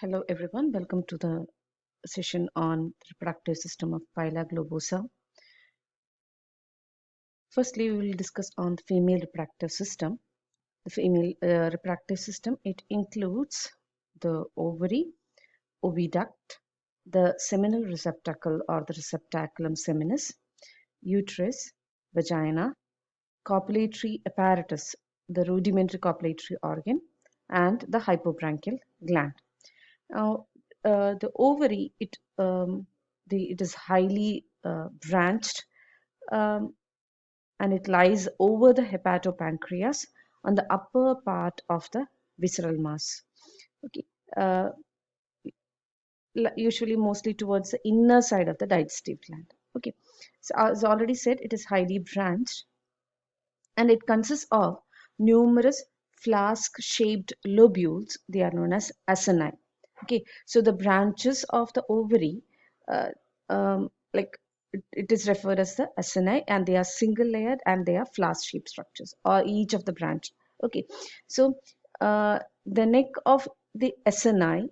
Hello everyone, welcome to the session on the reproductive system of Phyla globosa. Firstly, we will discuss on the female reproductive system. The female reproductive system, it includes the ovary, oviduct, the seminal receptacle or the receptaculum seminis, uterus, vagina, copulatory apparatus, the rudimentary copulatory organ, and the hypobranchial gland. Now, the ovary, it is highly branched, um, and it lies over the hepatopancreas on the upper part of the visceral mass. Okay, uh, usually mostly towards the inner side of the digestive gland. Okay, so as already said, it is highly branched, and it consists of numerous flask-shaped lobules. They are known as acini. Okay, so the branches of the ovary, uh, like it is referred as the acini, and they are single layered and they are flask-shaped structures, or each of the branch. Okay, so the neck of the acini,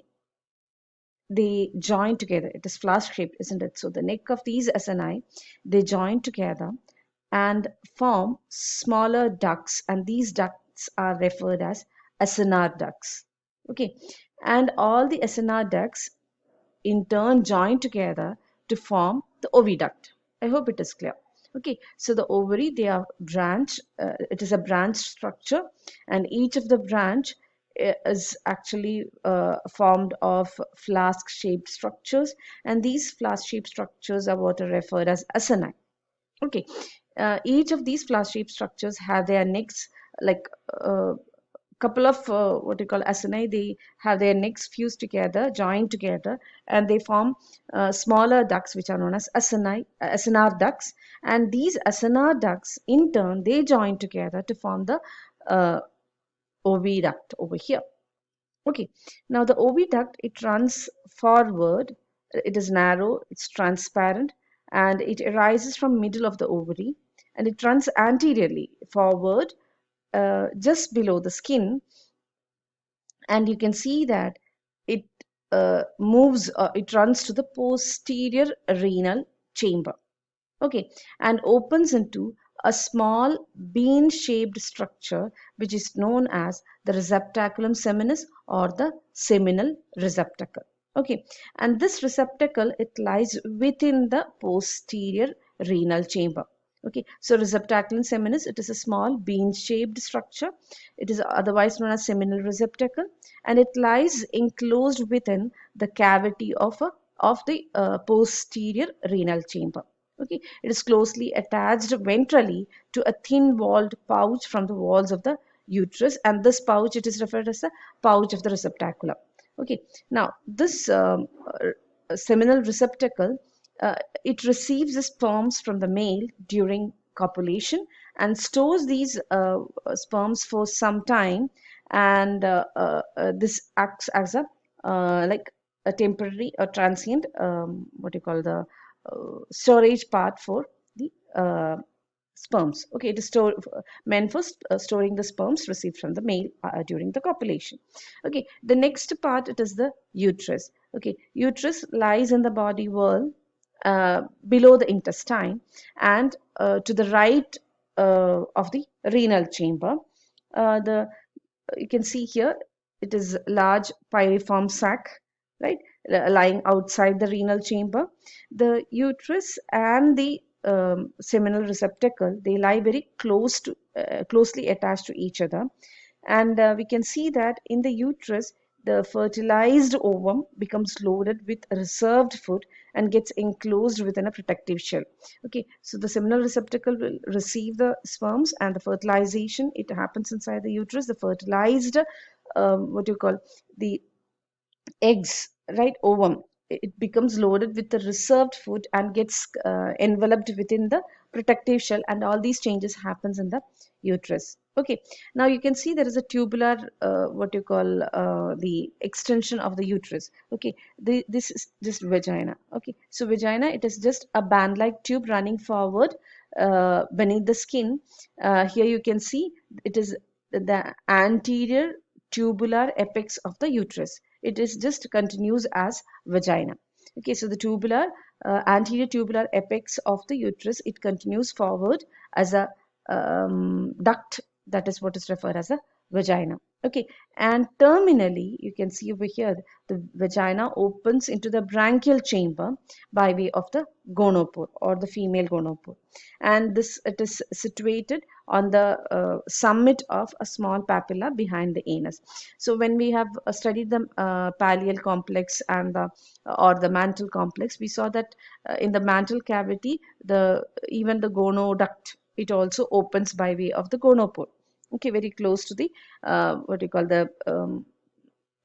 they join together. It is flask shaped, isn't it? So the neck of these acini, they join together and form smaller ducts, and these ducts are referred as acinar ducts. Okay, and all the acinar ducts in turn join together to form the oviduct. I hope it is clear. Okay, so the ovary, they are branch, it is a branch structure, and each of the branch is actually formed of flask shaped structures, and these flask shaped structures are what are referred as acini. Okay, each of these flask shaped structures have their necks, like couple of what you call acini. They have their necks fused together, joined together, and they form smaller ducts which are known as acinar ducts. And these acinar ducts, in turn, they join together to form the uh, oviduct over here. Okay, now the oviduct, it runs forward. It is narrow, it's transparent, and it arises from middle of the ovary, and it runs anteriorly forward, just below the skin, and you can see that it it runs to the posterior renal chamber. Okay, and opens into a small bean shaped structure which is known as the receptaculum seminis or the seminal receptacle. Okay, and this receptacle, it lies within the posterior renal chamber. Okay, so receptaculum seminis, it is a small bean shaped structure. It is otherwise known as seminal receptacle, and it lies enclosed within the cavity of the posterior renal chamber. Okay, it is closely attached ventrally to a thin walled pouch from the walls of the uterus, and this pouch, it is referred as the pouch of the receptaculum. Okay, now this seminal receptacle, it receives the sperms from the male during copulation and stores these sperms for some time, and this acts as a like a temporary or transient, what you call the storage part for the sperms. Okay, it is meant for storing the sperms received from the male during the copulation. Okay, the next part, it is the uterus. Okay, uterus lies in the body wall below the intestine, and to the right of the renal chamber. The You can see here, it is large pyriform sac, right, lying outside the renal chamber. The uterus and the seminal receptacle, they lie very closely attached to each other, and we can see that in the uterus, the fertilized ovum becomes loaded with reserved food and gets enclosed within a protective shell. Okay, so the seminal receptacle will receive the sperms, and the fertilization, it happens inside the uterus. The fertilized, what you call, the eggs, right, ovum, it becomes loaded with the reserved food and gets enveloped within the protective shell, and all these changes happens in the uterus. Okay, now you can see there is a tubular, what you call, the extension of the uterus. Okay, this is just vagina. Okay, so vagina, it is just a band like tube running forward beneath the skin. Here you can see it is the anterior tubular apex of the uterus. it is just continues as vagina. Okay, so the tubular anterior tubular apex of the uterus, it continues forward as a duct, that is what is referred as a vagina. Okay, and terminally you can see over here the vagina opens into the branchial chamber by way of the gonopore or the female gonopore, and this it is situated on the summit of a small papilla behind the anus. So when we have studied the pallial complex and the or the mantle complex, we saw that in the mantle cavity, the even the gonoduct, it also opens by way of the gonopore. Okay, very close to the what you call the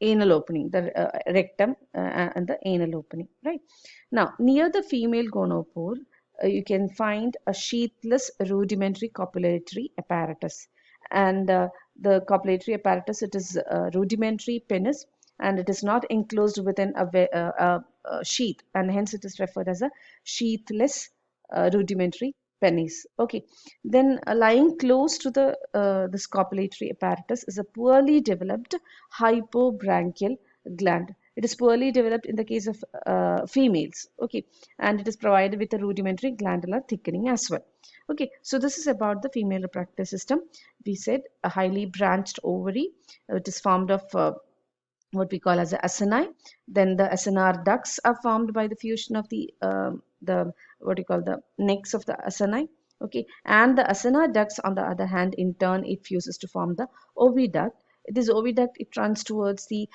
anal opening, the rectum and the anal opening, right? Now, near the female gonopore, you can find a sheathless rudimentary copulatory apparatus. And the copulatory apparatus, it is rudimentary penis, and it is not enclosed within a sheath, and hence it is referred as a sheathless rudimentary penis. Okay, then lying close to the this copulatory apparatus is a poorly developed hypobranchial gland. It is poorly developed in the case of females. Okay, and it is provided with a rudimentary glandular thickening as well. Okay, so this is about the female reproductive system. We said a highly branched ovary. It is formed of what we call as the acini. Then the acinar ducts are formed by the fusion of the what you call the necks of the acini. Okay, and the acinar ducts, on the other hand, in turn, it fuses to form the oviduct. This oviduct, it runs towards the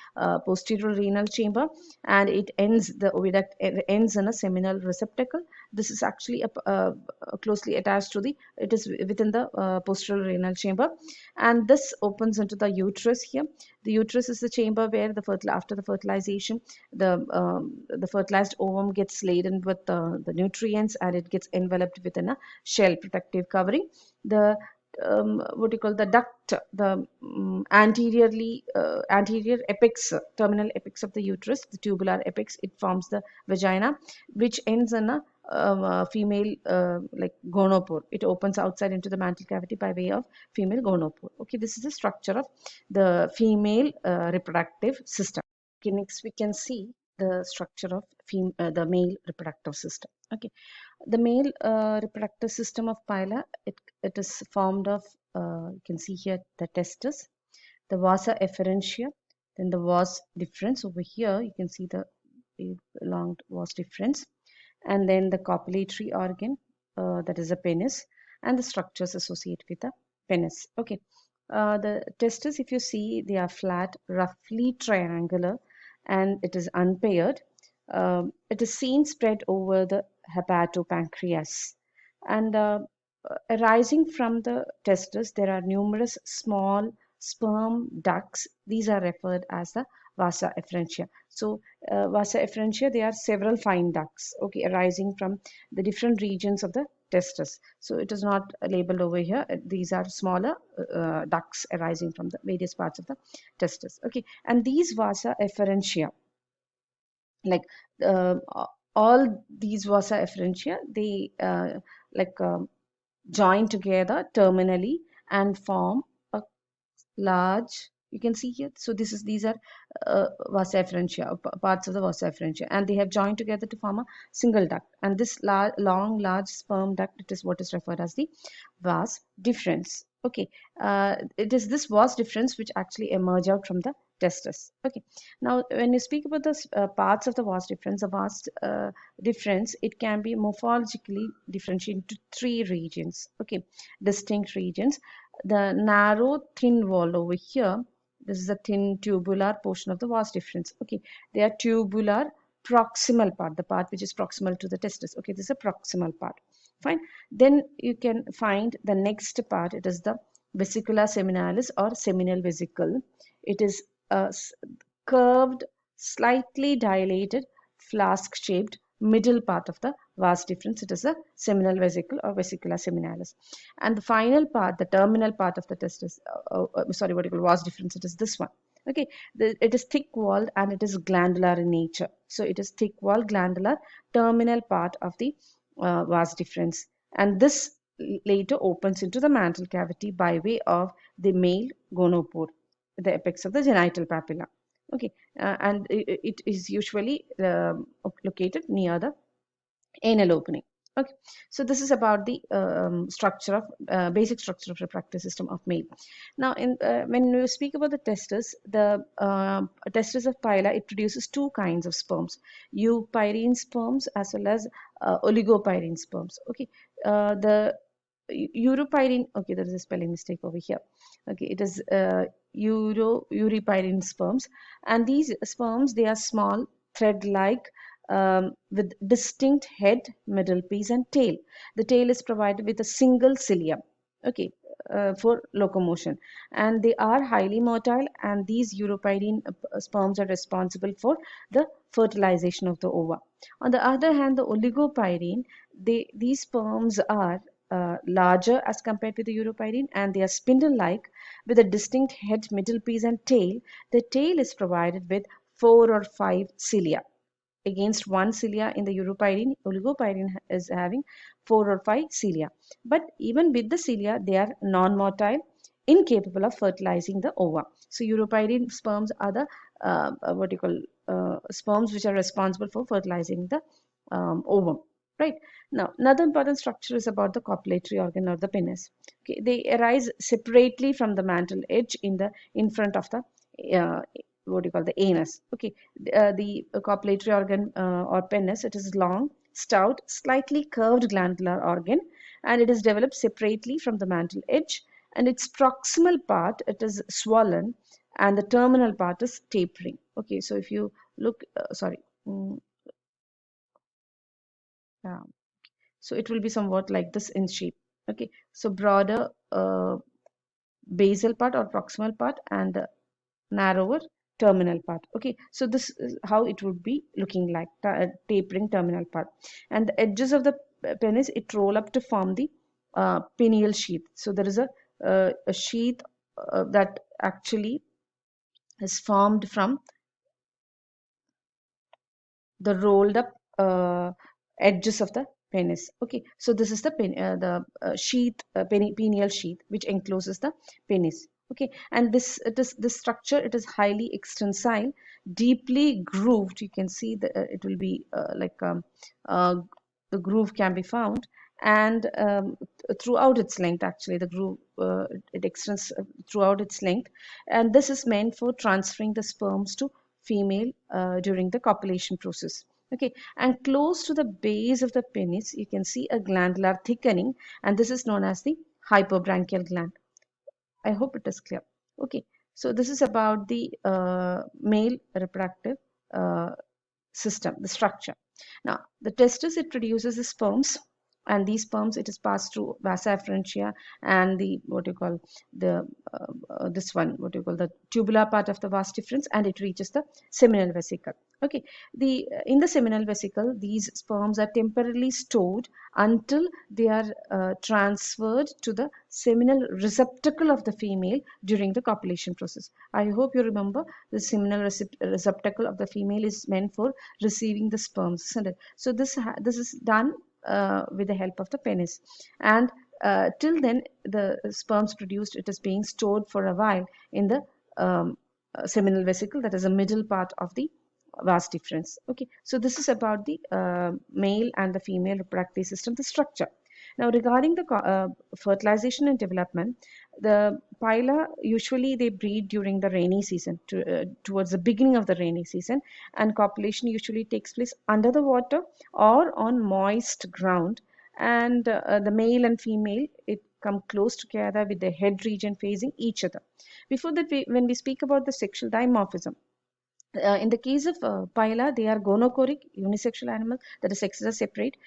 posterior renal chamber, and it ends the oviduct ends in a seminal receptacle. This is actually closely attached to the, it is within the posterior renal chamber, and this opens into the uterus here. The uterus is the chamber where after the fertilization, the fertilized ovum gets laden with the nutrients, and it gets enveloped within a shell protective covering. The what you call the duct, the anterior apex, terminal apex of the uterus, the tubular apex, it forms the vagina, which ends in a female like gonopore. It opens outside into the mantle cavity by way of female gonopore. Okay, this is the structure of the female reproductive system. Okay, next we can see the structure of the male reproductive system. Okay, the male reproductive system of pila, it is formed of you can see here the testis, the vasa efferentia, then the vas deferens. Over here you can see the long vas deferens, and then the copulatory organ, that is a penis, and the structures associated with the penis. Okay, the testes, if you see, they are flat, roughly triangular, and it is unpaired. It is seen spread over the hepatopancreas, and arising from the testes, there are numerous small sperm ducts. These are referred as the vasa efferentia. So vasa efferentia, they are several fine ducts, okay, arising from the different regions of the testis. So it is not labeled over here. These are smaller ducts arising from the various parts of the testis. Okay, and these vasa efferentia, like uh, all these vasa efferentia, they like join together terminally and form a large, you can see here, so these are vasa efferentia, parts of the vasa efferentia, and they have joined together to form a single duct, and this large sperm duct, it is what is referred as the vas deferens. Okay, it is this vas deferens which actually emerge out from the testis. Okay, now when you speak about the parts of the vas deferens, the vas deferens, it can be morphologically differentiated into three regions. Okay, distinct regions. The narrow thin wall over here, this is a thin tubular portion of the vas deferens. Okay, they are tubular proximal part, the part which is proximal to the testis. Okay, this is a proximal part. Fine. Then you can find the next part. It is the vesicula seminalis or seminal vesicle. It is a curved, slightly dilated, flask-shaped middle part of the vas deferens. It is a seminal vesicle or vesicula seminalis. And the final part, the terminal part of the testis, sorry, what you call vas deferens, it is this one. Okay, it is thick walled and it is glandular in nature. So it is thick walled glandular terminal part of the vas deferens, and this later opens into the mantle cavity by way of the male gonopore, the apex of the genital papilla. Okay, and it is usually located near the anal opening. Okay, so this is about the structure of basic structure of reproductive system of male. Now, when we speak about the testes, the testes of Pila, it produces two kinds of sperms: eupyrine sperms as well as oligopyrine sperms. Okay, the europyrine. Okay, there is a spelling mistake over here. Okay, it is europyrine sperms, and these sperms, they are small, thread-like, with distinct head, middle piece, and tail. The tail is provided with a single cilia, okay, for locomotion, and they are highly motile. And these europyrine sperms are responsible for the fertilization of the ova. On the other hand, the oligopyrine, these sperms are larger as compared to the europyrine, and they are spindle-like with a distinct head, middle piece, and tail. The tail is provided with 4 or 5 cilia. Against 1 cilia in the europyrine, oligopyrine is having 4 or 5 cilia. But even with the cilia, they are non-motile, incapable of fertilizing the ova. So europyrine sperms are the what you call sperms which are responsible for fertilizing the ovum. Right. Now, another important structure is about the copulatory organ or the penis. Okay, they arise separately from the mantle edge in front of the what do you call the anus. Okay, the copulatory organ or penis, it is long, stout, slightly curved glandular organ, and it is developed separately from the mantle edge. And its proximal part, it is swollen, and the terminal part is tapering. Okay, so if you look, sorry. Yeah. So it will be somewhat like this in shape. Okay, so broader basal part or proximal part, and the narrower terminal part. Okay, so this is how it would be looking like, tapering terminal part. And the edges of the penis, it roll up to form the pineal sheath. So there is a sheath that actually is formed from the rolled up edges of the penis. Okay, so this is sheath, pineal sheath, which encloses the penis. Okay, and this structure, it is highly extensile, deeply grooved. You can see that it will be uh, the groove can be found, and throughout its length, actually the groove, it extends throughout its length, and this is meant for transferring the sperms to female during the copulation process. Okay, and close to the base of the penis, you can see a glandular thickening, and this is known as the hypobranchial gland. I hope it is clear. Okay, so this is about the male reproductive uh, system, the structure. Now, the testis, it produces the sperms, and these sperms, it is passed through vasa efferentia and the what you call the this one, what you call the tubular part of the vas deferens, and it reaches the seminal vesicle. Okay, the in the seminal vesicle, these sperms are temporarily stored until they are transferred to the seminal receptacle of the female during the copulation process. I hope you remember the seminal receptacle of the female is meant for receiving the sperms, isn't it? So this is done with the help of the penis, and till then the sperms produced, it is being stored for a while in the seminal vesicle, that is the middle part of the vas deferens. Okay, so this is about the male and the female reproductive system, the structure. Now, regarding the fertilization and development, the pila, usually they breed during the rainy season, towards the beginning of the rainy season, and copulation usually takes place under the water or on moist ground. And the male and female, it come close together with the head region facing each other. Before that, when we speak about the sexual dimorphism, in the case of pila, they are gonochoric, unisexual animals, that is, sexes are separate.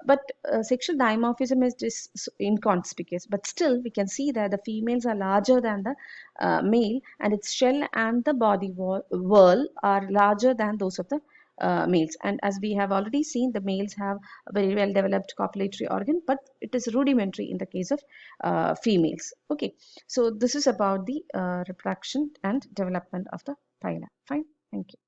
But sexual dimorphism is just inconspicuous. But still, we can see that the females are larger than the male, and its shell and the body whorl are larger than those of the males. And as we have already seen, the males have a very well developed copulatory organ, but it is rudimentary in the case of females. Okay, so this is about the reproduction and development of the pila. Fine. Thank you.